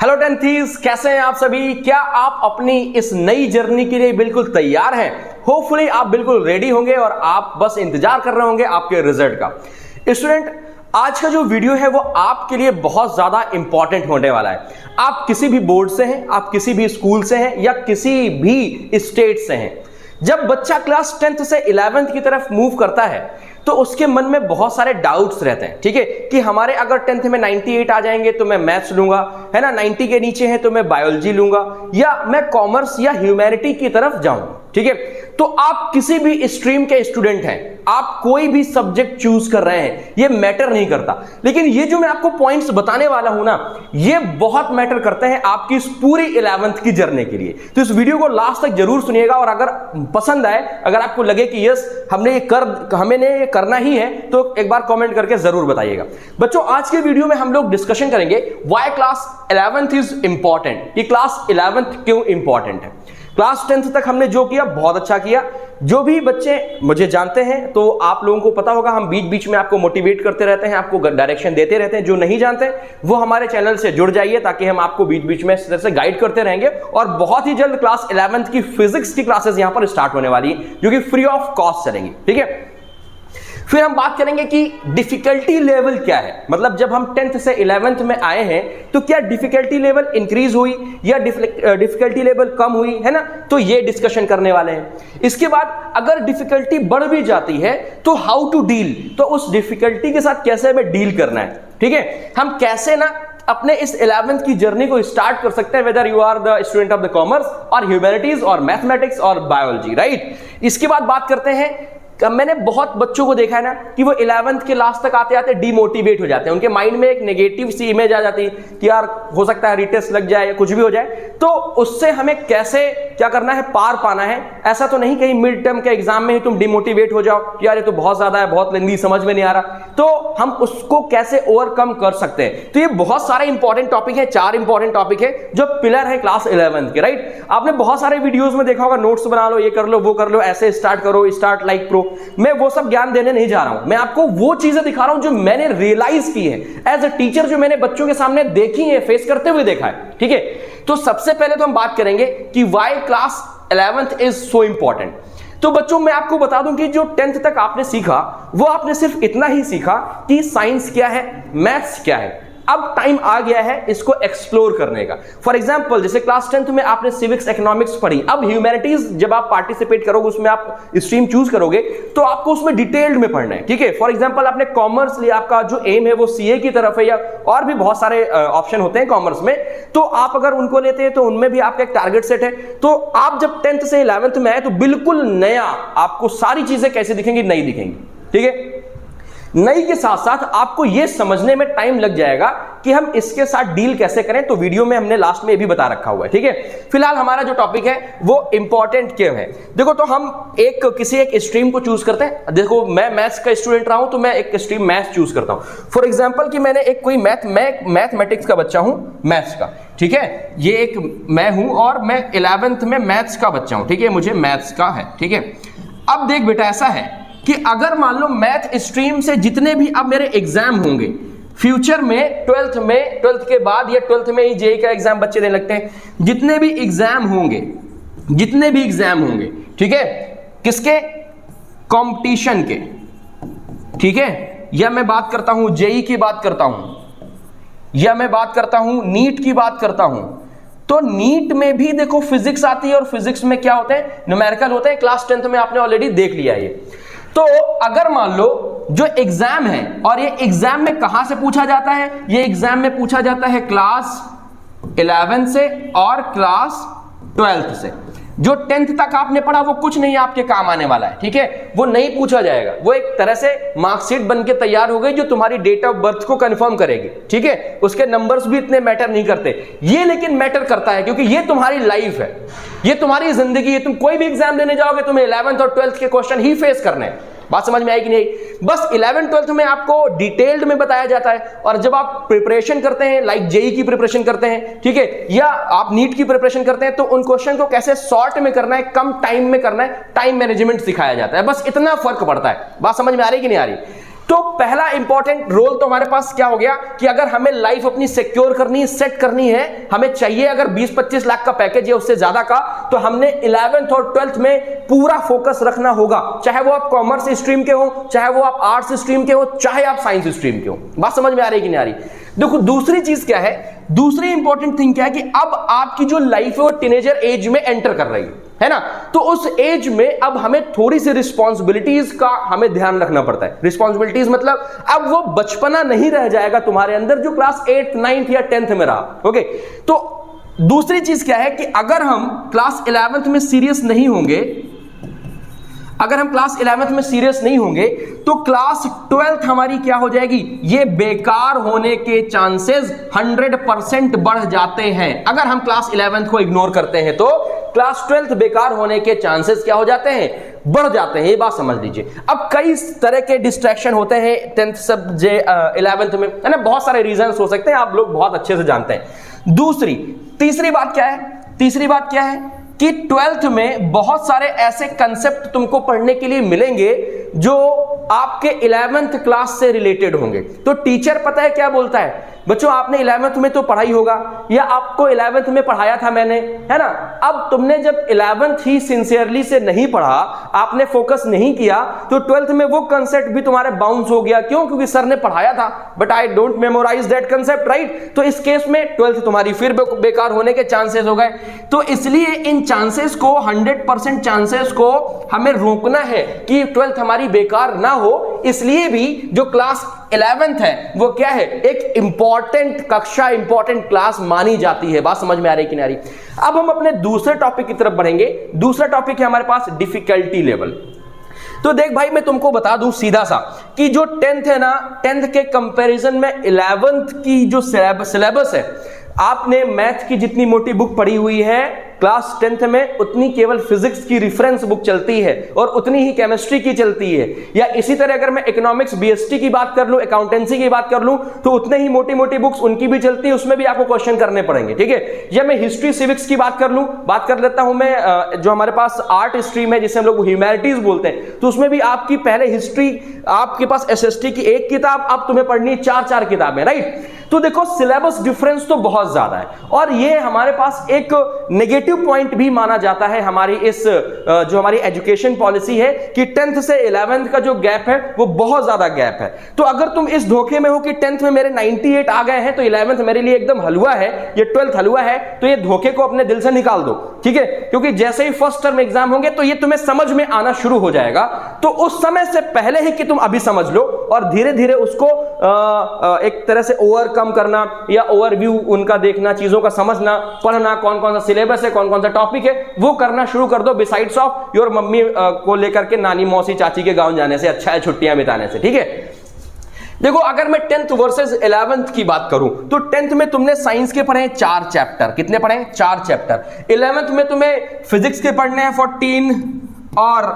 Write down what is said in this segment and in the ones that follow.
Hello टेंथीज, कैसे हैं आप सभी। क्या आप अपनी इस नई जर्नी के लिए बिल्कुल तैयार हैं? होपफुली आप बिल्कुल रेडी होंगे और आप बस इंतजार कर रहे होंगे आपके रिजल्ट का। स्टूडेंट, आज का जो वीडियो है वो आपके लिए बहुत ज्यादा इंपॉर्टेंट होने वाला है। आप किसी भी बोर्ड से हैं, आप किसी भी स्कूल से हैं या किसी भी स्टेट से हैं। जब बच्चा क्लास 10th से 11th की तरफ मूव करता है तो उसके मन में बहुत सारे डाउट्स रहते हैं, ठीक है, कि हमारे अगर 10th में 98 आ जाएंगे तो मैं मैथ्स लूंगा, है ना, 90 के नीचे है तो मैं बायोलॉजी लूंगा या मैं कॉमर्स या ह्यूमैनिटी की तरफ जाऊं, ठीक है। तो आप किसी भी स्ट्रीम के स्टूडेंट हैं, आप कोई भी सब्जेक्ट चूज कर रहे हैं, ये मैटर नहीं करता। लेकिन ये जो मैं आपको पॉइंट्स बताने वाला हूं ना, ये बहुत मैटर करते हैं आपकी इस पूरी 11th की जर्नी के लिए। तो इस वीडियो को लास्ट तक जरूर सुनिएगा और अगर पसंद आए, अगर आपको लगे कि यस हमें ये करना ही है, तो एक बार कमेंट करके जरूर बताइएगा। बच्चों, आज के वीडियो में हम लोग डिस्कशन करेंगे why class 11th is important. ये क्लास 11th क्यों इंपॉर्टेंट है। क्लास 10th तक हमने जो किया बहुत अच्छा किया। जो भी बच्चे मुझे जानते हैं तो आप लोगों को पता होगा, हम बीच बीच में आपको मोटिवेट करते रहते हैं, आपको डायरेक्शन देते रहते हैं। जो नहीं जानते वो हमारे चैनल से जुड़ जाइए ताकि हम आपको बीच बीच में इस तरह से गाइड करते रहेंगे। और बहुत ही जल्द क्लास 11th की फिजिक्स की क्लासेस यहां पर स्टार्ट होने वाली है जो कि फ्री ऑफ कॉस्ट चलेंगी, ठीक है। फिर हम बात करेंगे कि डिफिकल्टी लेवल क्या है। मतलब जब हम 10th से 11th में आए हैं तो क्या डिफिकल्टी लेवल इंक्रीज हुई या डिफिकल्टी लेवल कम हुई, है ना, तो ये डिस्कशन करने वाले हैं। इसके बाद अगर डिफिकल्टी बढ़ भी जाती है तो हाउ टू डील, तो उस डिफिकल्टी के साथ कैसे हमें डील करना है, ठीक है। हम कैसे ना अपने इस 11th की जर्नी को स्टार्ट कर सकते हैं, whether you are the student of the commerce और ह्यूमैनिटीज और मैथमेटिक्स और बायोलॉजी, राइट। इसके बाद बात करते हैं, मैंने बहुत बच्चों को देखा है ना कि वो 11th के लास्ट तक आते आते डिमोटिवेट हो जाते हैं। उनके माइंड में एक नेगेटिव सी इमेज आ जाती है कि यार हो सकता है रीटेस्ट लग जाए या कुछ भी हो जाए। तो उससे हमें कैसे क्या करना है, पार पाना है। ऐसा तो नहीं कहीं मिड टर्म के एग्जाम में ही तुम डिमोटिवेट हो जाओ कि यार ये तो बहुत ज्यादा है, बहुत लेंदी, समझ में नहीं आ रहा। तो हम उसको कैसे ओवरकम कर सकते हैं। तो ये बहुत सारे इंपॉर्टेंट टॉपिक है, 4 इंपॉर्टेंट टॉपिक है जो पिलर है क्लास 11th के, राइट। आपने बहुत सारे वीडियोस में देखा होगा, नोट्स बना लो, ये कर लो, वो कर लो, ऐसे स्टार्ट करो, स्टार्ट लाइक प्रो। मैं वो सब ज्ञान देने नहीं जा रहा हूं, मैं आपको वो चीजें दिखा रहा हूं जो मैंने रियलाइज की है एज अ टीचर, जो मैंने बच्चों के सामने देखी है, फेस करते हुए देखा है, ठीक है। तो सबसे पहले तो हम बात करेंगे कि why class 11th is so important. तो बच्चों, मैं आपको बता दूं कि जो 10th तक आपने सीखा वो आपने सिर्फ इतना ही सीखा कि साइंस क्या है, मैथ्स क्या है। अब टाइम आ गया है इसको एक्सप्लोर करने का। फॉर एग्जांपल, जैसे क्लास 10th में आपने सिविक्स, इकोनॉमिक्स पढ़ी, अब ह्यूमैनिटीज जब आप पार्टिसिपेट करोगे, उसमें आप स्ट्रीम चूज करोगे तो आपको उसमें डिटेल्ड में पढ़ना है, ठीक है। फॉर एग्जांपल, आपने कॉमर्स लिया, आपका जो एम है वो सीए की तरफ है या और भी बहुत सारे ऑप्शन होते हैं कॉमर्स में, तो आप अगर उनको लेते हैं तो उनमें भी आपका एक टारगेट सेट है। तो आप जब 10th से 11th में आए तो बिल्कुल नया आपको सारी चीजें कैसे दिखेंगी, नई दिखेंगी, ठीक है। नई के साथ साथ आपको यह समझने में टाइम लग जाएगा कि हम इसके साथ डील कैसे करें। तो वीडियो में हमने लास्ट में ये भी बता रखा हुआ है, ठीक है। फिलहाल हमारा जो टॉपिक है वो इंपॉर्टेंट क्यों है। देखो, तो हम किसी एक स्ट्रीम को चूज करते हैं। देखो, मैं मैथ्स का स्टूडेंट रहा हूं तो मैं एक स्ट्रीम मैथ्स चूज करता हूं। फॉर एग्जांपल कि मैंने एक कोई मैथमेटिक्स का बच्चा हूं, मैथ्स का, ठीक है। ये एक मैं हूं और मैं 11th में मैथ्स का बच्चा हूं, ठीक है, मुझे मैथ्स का है, ठीक है। अब देख बेटा, ऐसा है कि अगर मान लो मैथ स्ट्रीम से जितने भी अब मेरे एग्जाम होंगे फ्यूचर में, 12th के बाद या 12th में ही जेईई का एग्जाम बच्चे देने लगते हैं, जितने भी एग्जाम होंगे, ठीक है, किसके, कंपटीशन के, ठीक है, या मैं बात करता हूं जेईई की बात करता हूं, या मैं बात करता हूं नीट की बात करता हूं। तो नीट में भी देखो फिजिक्स आती है और फिजिक्स में क्या होते हैं, न्यूमेरिकल होते हैं। क्लास 10th में आपने ऑलरेडी देख लिया है ये। तो अगर मान लो जो एग्जाम है, और ये एग्जाम में कहां से पूछा जाता है, ये एग्जाम में पूछा जाता है क्लास 11 से और क्लास 12th से। जो 10th तक आपने पढ़ा वो कुछ नहीं आपके काम आने वाला है, ठीक है, वो नहीं पूछा जाएगा। वो एक तरह से मार्कशीट बन के तैयार हो गई जो तुम्हारी डेट ऑफ बर्थ को कंफर्म करेगी, ठीक है। उसके नंबर्स भी इतने मैटर नहीं करते, ये लेकिन मैटर करता है क्योंकि ये तुम्हारी लाइफ है, ये तुम्हारी जिंदगी है। तुम कोई भी एग्जाम देने जाओगे तुम्हें 11th और 12th के क्वेश्चन ही फेस करने हैं। बात समझ में आई कि नहीं? बस 11 12th में आपको डिटेल्ड में बताया जाता है, और जब आप प्रिपरेशन करते हैं, लाइक जेईई की प्रिपरेशन करते हैं, ठीक है, या आप नीट की प्रिपरेशन करते हैं, तो उन क्वेश्चन को कैसे शॉर्ट में करना है, कम टाइम में करना है, टाइम मैनेजमेंट सिखाया जाता है। बस इतना फर्क पड़ता है। बात समझ में आ रही कि नहीं आ रही? तो पहला इंपॉर्टेंट रोल तो हमारे पास क्या हो गया कि अगर हमें लाइफ अपनी सिक्योर करनी है, सेट करनी है, हमें चाहिए अगर 20-25 लाख का पैकेज है उससे ज्यादा का, तो हमने 11th और 12th में पूरा फोकस रखना होगा। चाहे वो आप कॉमर्स स्ट्रीम के हो, चाहे वो आप आर्ट्स स्ट्रीम के हो, चाहे आप साइंस स्ट्रीम के हो। बात समझ में आ रही कि नहीं आ रही? देखो दूसरी चीज क्या है, दूसरी इंपॉर्टेंट थिंग क्या है कि अब आपकी जो लाइफ है वो टीनेजर एज में एंटर कर रही है ना, तो उस एज में अब हमें थोड़ी सी रिस्पॉन्सिबिलिटीज का हमें ध्यान रखना पड़ता है। रिस्पॉन्सिबिलिटीज मतलब अब वो बचपना नहीं रह जाएगा तुम्हारे अंदर जो क्लास 8th 9th या 10th में रहा। ओके, तो दूसरी चीज क्या है कि अगर हम क्लास 11th में सीरियस नहीं होंगे, अगर हम क्लास 11th में सीरियस नहीं होंगे तो क्लास 12th हमारी क्या हो जाएगी, ये बेकार होने के चांसेस 100% बढ़ जाते हैं। अगर हम क्लास 11th को इग्नोर करते हैं तो क्लास 12th बेकार होने के चांसेस क्या हो जाते हैं, बढ़ जाते हैं। ये बात समझ लीजिए। अब कई तरह के डिस्ट्रैक्शन होते हैं 10th सब 11th में, है ना, बहुत सारे रीजंस हो सकते हैं, आप लोग बहुत अच्छे से जानते हैं। तीसरी बात क्या है, तीसरी बात क्या है कि 12th में बहुत सारे ऐसे कंसेप्ट तुमको पढ़ने के लिए मिलेंगे जो आपके 11th क्लास से रिलेटेड होंगे। तो टीचर पता है क्या बोलता है, बच्चों आपने 11th में तो पढ़ा ही होगा या आपको 11th में पढ़ाया था मैंने, है ना। अब तुमने जब 11th ही सिंसियरली से नहीं पढ़ा, आपने फोकस नहीं किया, तो 12th में वो कंसेप्ट भी तुम्हारे बाउंस हो गया। क्यों? क्योंकि सर ने पढ़ाया था but I don't memorize that concept, right. तो इस केस में 12th तुम्हारी फिर बेकार होने के चांसेस हो गए। तो इसलिए इन चांसेस को 100% चांसेस को हमें रोकना है कि 12th हमारी बेकार ना हो। इसलिए भी जो क्लास 11th है वो क्या है, एक इंपॉर्टेंट कक्षा, इंपॉर्टेंट क्लास मानी जाती है। बात समझ में आ रही कि नहीं आ रही? अब हम अपने दूसरे टॉपिक की तरफ बढ़ेंगे। दूसरा टॉपिक है हमारे पास डिफिकल्टी लेवल। तो देख भाई मैं तुमको बता दूं सीधा सा कि जो 10th है ना, 10th के कंपैरिजन में 11th की जो सिलेबस है, आपने मैथ की जितनी मोटी बुक पढ़ी हुई है क्लास 10th में, उतनी केवल फिजिक्स की रेफरेंस बुक चलती है और उतनी ही केमिस्ट्री की चलती है। या इसी तरह अगर मैं इकोनॉमिक्स बीएसटी की बात कर लूं, अकाउंटेंसी की बात कर लूं, तो उतने ही मोटी मोटी बुक्स उनकी भी चलती है, उसमें भी आपको क्वेश्चन करने पड़ेंगे, ठीक है। या मैं हिस्ट्री सिविक्स की बात कर लूं, बात कर लेता हूं मैं जो हमारे पास आर्ट स्ट्रीम है जिसे हम लोग ह्यूमैनिटीज बोलते हैं, तो उसमें भी आपकी पहले हिस्ट्री, आपके पास एसएसटी की एक किताब, अब तुम्हें पढ़नी है 4-4 किताबें, राइट। तो देखो सिलेबस डिफरेंस तो बहुत ज्यादा है और ये हमारे पास एक नेगेटिव पॉइंट भी माना जाता है हमारी इस जो हमारी एजुकेशन पॉलिसी है कि 10th से 11th का जो गैप है वो बहुत ज्यादा गैप है। तो अगर तुम इस धोखे में हो कि 10th में मेरे 98 आ गए हैं तो 11th मेरे लिए एकदम हलवा है, ये 12th हलवा है, तो ये धोखे को अपने दिल से निकाल दो, ठीक है। क्योंकि जैसे ही फर्स्ट टर्म एग्जाम होंगे तो ये तुम्हें समझ में आना शुरू हो जाएगा। तो उस समय से पहले ही कि तुम अभी समझ लो और धीरे धीरे उसको एक तरह से ओवरकम करना या ओवरव्यू उनका देखना, चीजों का समझना, पढ़ना, कौन कौन सा सिलेबस है, कौन कौन सा टॉपिक है, वो करना शुरू कर दो। बिसाइड्स ऑफ योर मम्मी को लेकर के नानी मौसी चाची के गांव जाने से, अच्छा है छुट्टियां बिताने से, ठीक है। देखो अगर मैं 10th वर्सेस 11th की बात करूं तो 10th में तुमने साइंस के पढ़े 4 चैप्टर, कितने पढ़े? 4 चैप्टर। 11th में तुम्हें फिजिक्स के पढ़ने हैं 14 और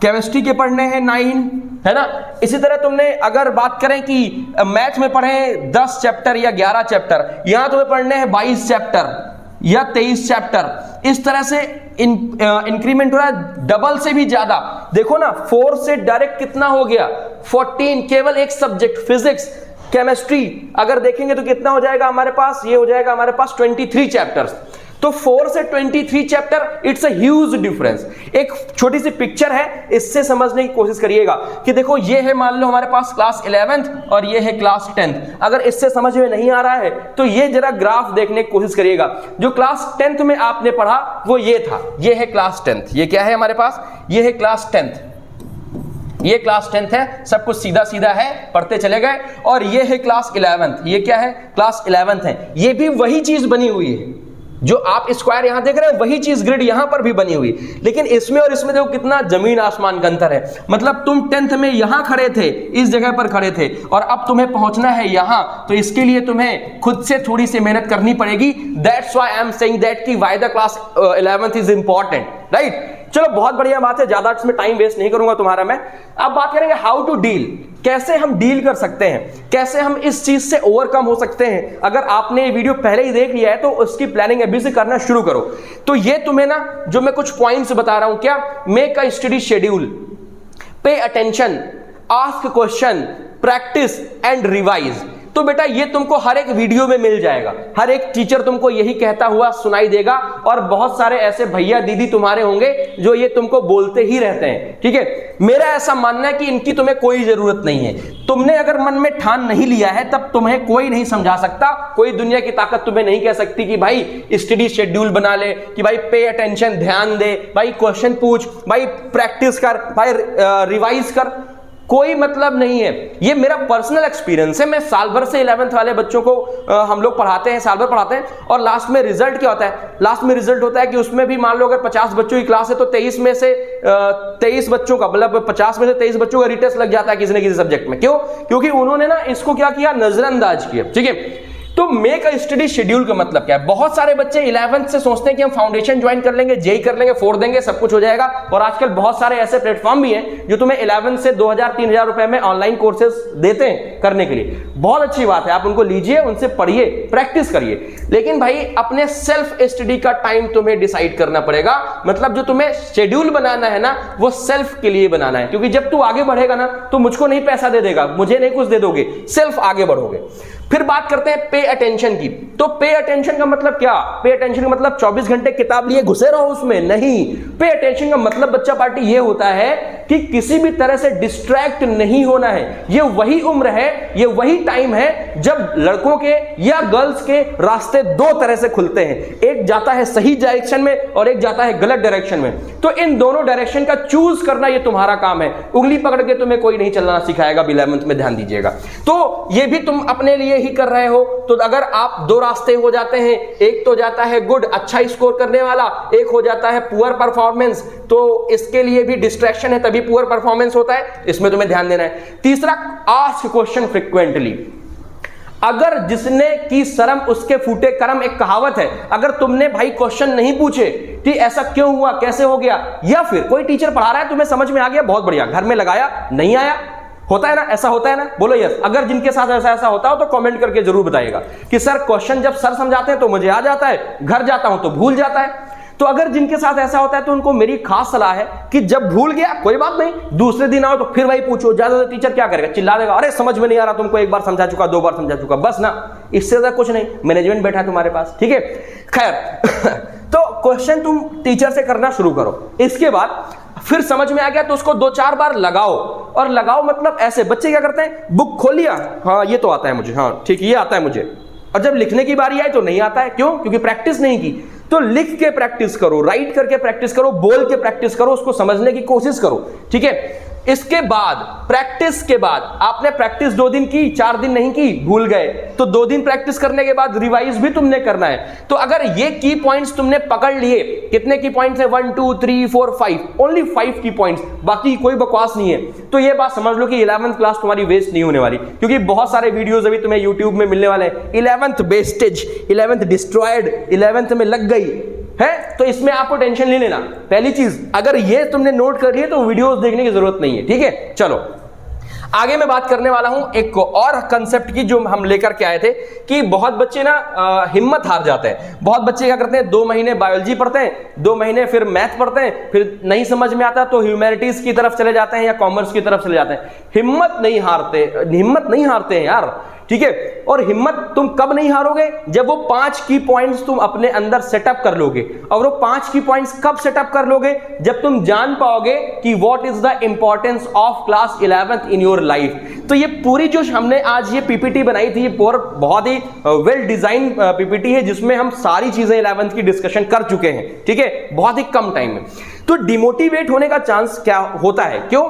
केमिस्ट्री के पढ़ने हैं 9, है ना। इसी तरह तुमने अगर बात करें कि मैथ में पढ़े 10 चैप्टर या 11 चैप्टर, यहां तुम्हें पढ़ने हैं 22 चैप्टर या 23 चैप्टर। इस तरह से इंक्रीमेंट हो रहा है, डबल से भी ज्यादा। देखो ना 4 से डायरेक्ट कितना हो गया 14, केवल एक सब्जेक्ट फिजिक्स। केमिस्ट्री अगर देखेंगे तो कितना हो जाएगा हमारे पास, ये हो जाएगा हमारे पास 23 चैप्टर्स। तो 4 से 23 chapter, it's a huge difference. एक छोटी सी पिक्चर है, इससे समझने की कोशिश करिएगा कि देखो ये है मान लो हमारे पास क्लास 11th और ये है क्लास 10th। अगर इससे समझ में नहीं आ रहा है तो ये जरा ग्राफ देखने की कोशिश करिएगा। जो क्लास 10th में आपने पढ़ा वो ये था, ये है क्लास 10th। ये क्या है हमारे पास, ये है क्लास 10th, ये क्लास 10th है, सब कुछ सीधा सीधा है, पढ़ते चले गए। और ये है क्लास 11th, ये क्या है, क्लास 11th है। ये भी वही चीज बनी हुई है जो आप स्क्वायर यहां देख रहे हैं, वही चीज ग्रिड यहां पर भी बनी हुई, लेकिन इसमें और इसमें देखो कितना जमीन आसमान का अंतर है। मतलब तुम 10th में यहां खड़े थे, इस जगह पर खड़े थे, और अब तुम्हें पहुंचना है यहां, तो इसके लिए तुम्हें खुद से थोड़ी सी मेहनत करनी पड़ेगी। That's why I am saying that कि why the class 11th is important, right. चलो बहुत बढ़िया बात है, ज्यादा इसमें टाइम वेस्ट नहीं करूंगा तुम्हारा मैं। अब बात करेंगे हाउ टू डील, कैसे हम डील कर सकते हैं, कैसे हम इस चीज से ओवरकम हो सकते हैं। अगर आपने ये वीडियो पहले ही देख लिया है तो उसकी प्लानिंग अभी से करना शुरू करो। तो ये तुम्हें ना जो मैं कुछ पॉइंट्स बता रहा हूं, क्या, make a study schedule, pay attention, ask question, practice and revise. तो बेटा ये तुमको हर एक वीडियो में मिल जाएगा, हर एक टीचर तुमको यही कहता हुआ सुनाई देगा, और बहुत सारे ऐसे भैया दीदी तुम्हारे होंगे जो ये तुमको बोलते ही रहते हैं। ठीक है, मेरा ऐसा मानना है कि इनकी तुम्हें कोई जरूरत नहीं है। तुमने अगर मन में ठान नहीं लिया है तब तुम्हें कोई नहीं समझा सकता, कोई दुनिया की ताकत तुम्हें नहीं कह सकती कि भाई स्टडी शेड्यूल बना ले, कि भाई पे अटेंशन, ध्यान दे, भाई क्वेश्चन पूछ, भाई प्रैक्टिस कर, भाई रिवाइज कर। कोई मतलब नहीं है। ये मेरा पर्सनल एक्सपीरियंस है। मैं साल भर से 11th वाले बच्चों को हम लोग पढ़ाते हैं, साल भर पढ़ाते हैं, और लास्ट में रिजल्ट क्या होता है? लास्ट में रिजल्ट होता है कि उसमें भी मान लो अगर 50 बच्चों की क्लास है तो 23 में से 23 बच्चों का, मतलब 50 में से 23 बच्चों का रिटेस्ट लग जाता है किसी न किसी सब्जेक्ट में। क्यों? क्योंकि उन्होंने ना इसको क्या किया, नजरअंदाज किया। ठीक है, तो मेक अ स्टडी शेड्यूल का मतलब क्या है? बहुत सारे बच्चे 11th से सोचते हैं कि हम फाउंडेशन ज्वाइन कर लेंगे, जेई कर लेंगे, फोड़ देंगे, सब कुछ हो जाएगा। और आजकल बहुत सारे ऐसे प्लेटफॉर्म भी हैं जो तुम्हें 11th से 2000-3000 रुपए में ऑनलाइन कोर्सेज देते हैं करने के लिए। बहुत अच्छी बात है, आप उनको लीजिए, उनसे पढ़िए, प्रैक्टिस करिए। लेकिन भाई अपने सेल्फ स्टडी का टाइम तुम्हें डिसाइड करना पड़ेगा। मतलब जो तुम्हें शेड्यूल बनाना है ना, वो सेल्फ के लिए बनाना है। क्योंकि जब तू आगे बढ़ेगा ना तो मुझको नहीं पैसा दे देगा, मुझे नहीं कुछ दे दोगे, सेल्फ आगे बढ़ोगे। फिर बात करते हैं पे अटेंशन की। तो पे अटेंशन का मतलब क्या? पे अटेंशन का मतलब 24 घंटे किताब लिए घुसे रहो उसमें नहीं। पे अटेंशन का मतलब बच्चा पार्टी ये होता है कि किसी भी तरह से डिस्ट्रैक्ट नहीं होना है। ये वही उम्र है, ये वही टाइम है जब लड़कों के या गर्ल्स के रास्ते दो तरह से खुलते हैं। एक जाता है सही डायरेक्शन में और एक जाता है गलत डायरेक्शन में। तो इन दोनों डायरेक्शन का चूज करना ये तुम्हारा काम है। उंगली पकड़ के तुम्हें कोई नहीं चलना सिखाएगा 11th में, ध्यान दीजिएगा। तो ये भी तुम अपने लिए ही कर रहे हो। तो अगर आप दो रास्ते हो जाते हैं, एक तो जाता है गुड, अच्छा स्कोर करने वाला, एक हो जाता है पुअर परफॉर्मेंस, तो इसके लिए भी डिस्ट्रैक्शन है, तभी पुअर परफॉर्मेंस होता है। इसमें तुम्हें ध्यान देना है। तीसरा, आस्क क्वेश्चन फ्रीक्वेंटली। अगर जिसने की शर्म उसके फूटे कर्म, एक कहावत है। अगर तुमने भाई क्वेश्चन नहीं पूछे कि ऐसा क्यों हुआ, कैसे हो गया, या फिर कोई टीचर पढ़ा रहा है, तुम्हें समझ में आ गया, बहुत बढ़िया, घर में लगाया, नहीं आया, होता है ना, ऐसा होता है ना, बोलो यस। अगर जिनके साथ ऐसा ऐसा होता हो तो कमेंट करके जरूर बताइएगा कि सर क्वेश्चन जब सर समझाते हैं तो मुझे आ जाता है, घर जाता हूं तो भूल जाता है। तो अगर जिनके साथ ऐसा होता है तो उनको मेरी खास सलाह है कि जब भूल गया कोई बात नहीं, दूसरे दिन आओ तो फिर वही पूछो। ज्यादा टीचर क्या करेगा, चिल्ला देगा, अरे समझ में नहीं आ रहा तुमको, एक बार समझा चुका, 2 बार समझा चुका, बस ना, इससे ज्यादा कुछ नहीं। मैनेजमेंट बैठा है तुम्हारे पास, ठीक है। खैर तो क्वेश्चन तुम टीचर से करना शुरू करो। इसके बाद फिर समझ में आ गया तो उसको 2-4 बार लगाओ। और लगाओ मतलब ऐसे, बच्चे क्या करते हैं, बुक खोल लिया, हाँ ये तो आता है मुझे, हाँ ठीक ये आता है मुझे, और जब लिखने की बारी आई तो नहीं आता है। क्यों? क्योंकि प्रैक्टिस नहीं की। तो लिख के प्रैक्टिस करो, राइट करके प्रैक्टिस करो, बोल के प्रैक्टिस करो, उसको समझने की कोशिश करो, ठीक है। इसके बाद प्रैक्टिस के बाद आपने प्रैक्टिस 2 दिन की, 4 दिन नहीं की, भूल गए, तो 2 दिन प्रैक्टिस करने के बाद रिवाइज भी तुमने करना है। तो अगर ये की पॉइंट्स तुमने पकड़ लिए, कितने की पॉइंट्स है, 1 2 3 4 5, ओनली 5 की पॉइंट्स, बाकी कोई बकवास नहीं है। तो ये बात समझ लो कि 11th क्लास तुम्हारी वेस्ट नहीं होने वाली, क्योंकि बहुत सारे वीडियोस अभी तुम्हें यूट्यूब में मिलने वाले हैं। 11th wastage, 11th destroyed, 11th में लग गई है, तो इसमें आपको टेंशन नहीं लेना। पहली चीज, अगर ये तुमने नोट कर लिए तो वीडियोस देखने की जरूरत नहीं है, ठीक है। चलो आगे मैं बात करने वाला हूं एक और कंसेप्ट की जो हम लेकर के आए थे कि बहुत बच्चे ना हिम्मत हार जाते हैं। बहुत बच्चे क्या करते हैं, 2 महीने बायोलॉजी पढ़ते हैं, 2 महीने फिर मैथ पढ़ते हैं, फिर नहीं समझ में आता तो ह्यूमैनिटीज की तरफ चले जाते हैं या कॉमर्स की तरफ चले जाते हैं। हिम्मत नहीं हारते हैं यार, ठीक है। और हिम्मत तुम कब नहीं हारोगे, जब वो 5 की पॉइंट्स तुम अपने अंदर सेटअप कर लोगे। और वो 5 की पॉइंट्स कब सेटअप कर लोगे, जब तुम जान पाओगे कि what is the importance of class 11th in your life. तो ये पूरी जो हमने आज ये पीपीटी बनाई थी, ये बहुत ही वेल डिजाइन पीपीटी है, जिसमें हम सारी चीजें 11th की डिस्कशन कर चुके हैं, ठीक है, बहुत ही कम टाइम में। तो डिमोटिवेट होने का चांस क्या होता है, क्यों?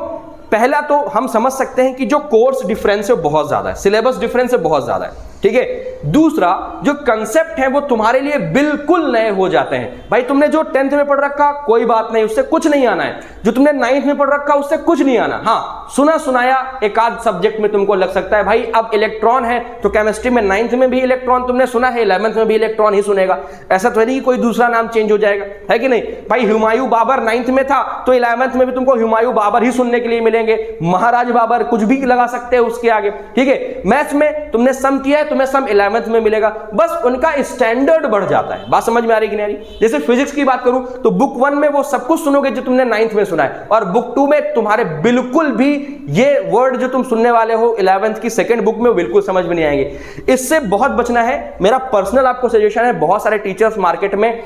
पहला तो हम समझ सकते हैं कि जो कोर्स डिफरेंस है बहुत ज्यादा है, सिलेबस डिफरेंस है बहुत ज्यादा है, ठीक है। दूसरा, जो कंसेप्ट है वो तुम्हारे लिए बिल्कुल नए हो जाते हैं। भाई तुमने जो 10th में पढ़ रखा कोई बात नहीं, उससे कुछ नहीं आना है। जो तुमने 9th में पढ़ रखा उससे कुछ नहीं आना। हाँ, सुना सुनाया एक आध सब्जेक्ट में तुमको लग सकता है, भाई अब इलेक्ट्रॉन है तो केमिस्ट्री में 9th में भी इलेक्ट्रॉन तुमने सुना है, 11th में भी इलेक्ट्रॉन ही सुनेगा। ऐसा तो नहीं कोई दूसरा नाम चेंज हो जाएगा, है कि नहीं। भाई हुमायूं बाबर 9th में था तो 11th में भी तुमको हुमायूं बाबर ही सुनने के लिए मिलेंगे, महाराज बाबर कुछ भी लगा सकते हैं उसके आगे, ठीक है। मैथ्स में तुमने सम किया है तो तुम्हें सम 11th में मिलेगा, बस उनका स्टैंडर्ड बढ़ जाता है। बात समझ में आ रही कि नहीं आ रही? जैसे फिजिक्स की बात करूं तो बुक 1 में वो सब कुछ सुनोगे जो तुमने 9th में सुना है, और बुक 2 में तुम्हारे बिल्कुल भी ये वर्ड जो तुम सुनने वाले हो 11th की सेकंड बुक में बिल्कुल समझ में नहीं आएंगे। इससे बहुत बचना है। मेरा पर्सनल आपको सजेशन है, बहुत सारे टीचर्स मार्केट में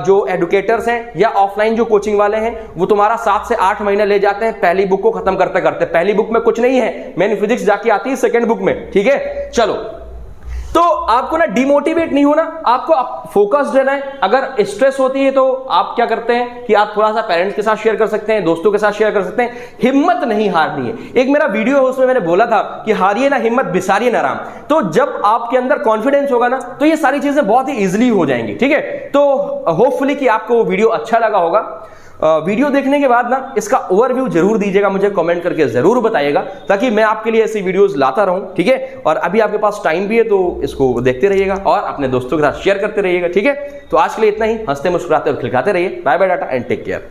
जो एडुकेटर्स हैं या ऑफलाइन जो कोचिंग वाले हैं वो तुम्हारा 7 से 8 महीने ले जाते हैं पहली बुक को खत्म करते करते। पहली बुक में कुछ नहीं है, मेन फिजिक्स जाके आती है सेकंड बुक में, ठीक है। चलो, तो आपको ना डिमोटिवेट नहीं होना, आपको फोकस्ड रहना है। अगर स्ट्रेस होती है तो आप क्या करते हैं कि आप थोड़ा सा पेरेंट्स के साथ शेयर कर सकते हैं, दोस्तों के साथ शेयर कर सकते हैं। हिम्मत नहीं हारनी है। एक मेरा वीडियो है उसमें मैंने बोला था कि हारिए ना हिम्मत, बिसारिए ना राम। तो जब आपके अंदर कॉन्फिडेंस होगा ना तो ये सारी चीजें बहुत ही इजीली हो जाएंगी, ठीक है। तो होपफुली कि आपको वो वीडियो अच्छा लगा होगा। वीडियो देखने के बाद ना इसका ओवरव्यू जरूर दीजिएगा, मुझे कमेंट करके जरूर बताइएगा, ताकि मैं आपके लिए ऐसी वीडियोस लाता रहूं, ठीक है। और अभी आपके पास टाइम भी है तो इसको देखते रहिएगा और अपने दोस्तों के साथ शेयर करते रहिएगा, ठीक है। तो आज के लिए इतना ही। हंसते मुस्कुराते और खिलखाते रहिए। Bye bye, tata and take care.